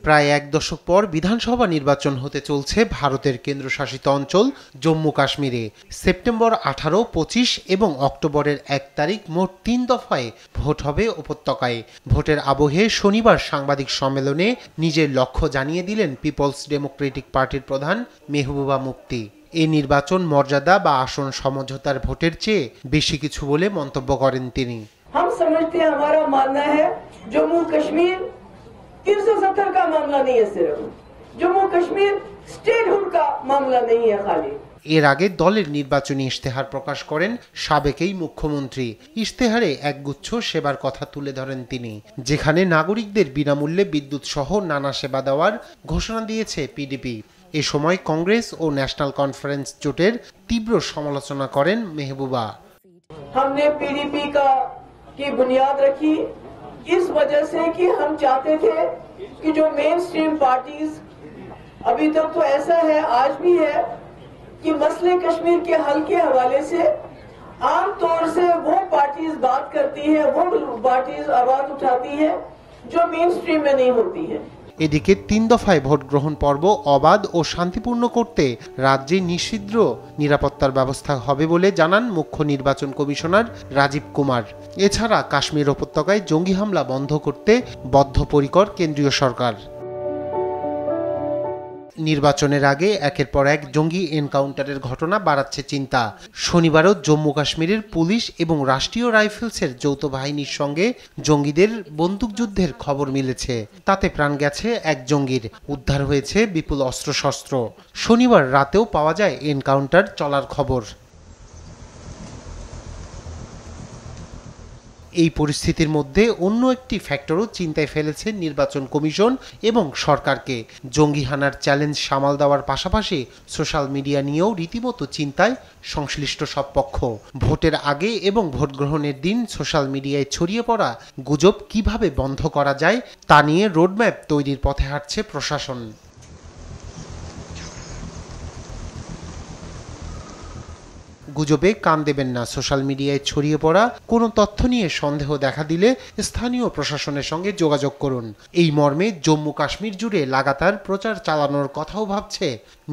প্রায় এক দশক পর বিধানসভা নির্বাচন হতে চলছে ভারতের কেন্দ্রশাসিত অঞ্চল জম্মু কাশ্মীরে। সেপ্টেম্বর 18, 25 এবং অক্টোবরের 1 তারিখ মোট 3 দফায় ভোট হবে উপত্যকায়। ভোটের আবহে শনিবার সাংবাদিক সম্মেলনে নিজের লক্ষ্য জানিয়ে দিলেন পিপলস ডেমোক্রেটিক পার্টির প্রধান মেহবুবা মুফতি। এই নির্বাচন মর্যাদা বা আসন সমঝোতার ভোটের চেয়ে বেশি কিছু বলে মন্তব্য করেন তিনি। हम समझते हैं, हमारा मानना है जम्मू कश्मीर 370 का मामला नहीं है, सिर्फ जम्मू कश्मीर स्टेटहुड का मामला नहीं है खाली। এর আগে দলের নির্বাচনী ইশতেহার প্রকাশ করেন সাবেক এই মুখ্যমন্ত্রী। ইশতেহারে একগুচ্ছ সেবার কথা তুলে ধরেন তিনি, যেখানে নাগরিকদের বিনামূল্যে বিদ্যুৎ সহ নানা সেবা দেওয়ার ঘোষণা দিয়েছে পিডিপি। এ সময় কংগ্রেস ও ন্যাশনাল কনফারেন্স জোটের তীব্র সমালোচনা করেন মেহবুবা। हमने पीडीपी की बुनियाद रखी इस वजह से कि हम चाहते थे कि जो मेन स्ट्रीम पार्टीज अभी तक तो ऐसा है, आज भी है, कि मसले कश्मीर के हल के हवाले से आम तौर से वो पार्टीज बात करती है, वो पार्टीज आवाज उठाती है जो मेन स्ट्रीम में नहीं होती है। এদিকে 3 দফায় ভোট গ্রহণ পর্ব অবাধ ও শান্তিপূর্ণ করতে রাজ্যে নিষিদ্ধ নিরাপত্তার ব্যবস্থা হবে বলে জানান মুখ্য নির্বাচন কমিশনার রাজীব কুমার। এছাড়া কাশ্মীর উপত্যকায় জঙ্গি হামলা বন্ধ করতে বদ্ধপরিকর কেন্দ্রীয় সরকার। নির্বাচনের আগে একের পর এক জঙ্গি এনকাউন্টারের ঘটনা বাড়াচ্ছে চিন্তা। শনিবারও জম্মু কাশ্মীরের পুলিশ এবং রাষ্ট্রীয় রাইফেলসের যৌথ বাহিনীর সঙ্গে জঙ্গিদের বন্দুকযুদ্ধের খবর মিলেছে। তাতে প্রাণ গেছে এক জঙ্গির, উদ্ধার হয়েছে বিপুল অস্ত্রশস্ত্র। শনিবার রাতেও পাওয়া যায় এনকাউন্টার চলার খবর। এই পরিস্থিতির মধ্যে অন্য একটি ফ্যাক্টরও চিন্তায় ফেলেছে নির্বাচন কমিশন এবং সরকারকে। জঙ্গি হানার চ্যালেঞ্জ সামাল দেওয়ার পাশাপাশি সোশ্যাল মিডিয়া নিয়েও রীতিমতো চিন্তায় সংশ্লিষ্ট সব পক্ষ। ভোটের আগে এবং ভোট গ্রহণের দিন সোশ্যাল মিডিয়ায় ছড়িয়ে পড়া গুজব কিভাবে বন্ধ করা যায় তা নিয়ে রোডম্যাপ তৈরির পথে হাঁটছে প্রশাসন। গুজবে কান দেবেন না। সোশ্যাল মিডিয়ায় ছড়িয়ে পড়া কোনো তথ্য নিয়ে সন্দেহ দেখা দিলে স্থানীয় প্রশাসনের সঙ্গে যোগাযোগ করুন। এই মর্মে জম্মু কাশ্মীর জুড়ে লাগাতার প্রচার চালানোর কথাও ভাবছে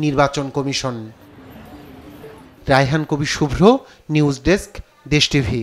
নির্বাচন কমিশন। রায়হান কবি শুভ্র, নিউজ ডেস্ক, দেশ টিভি।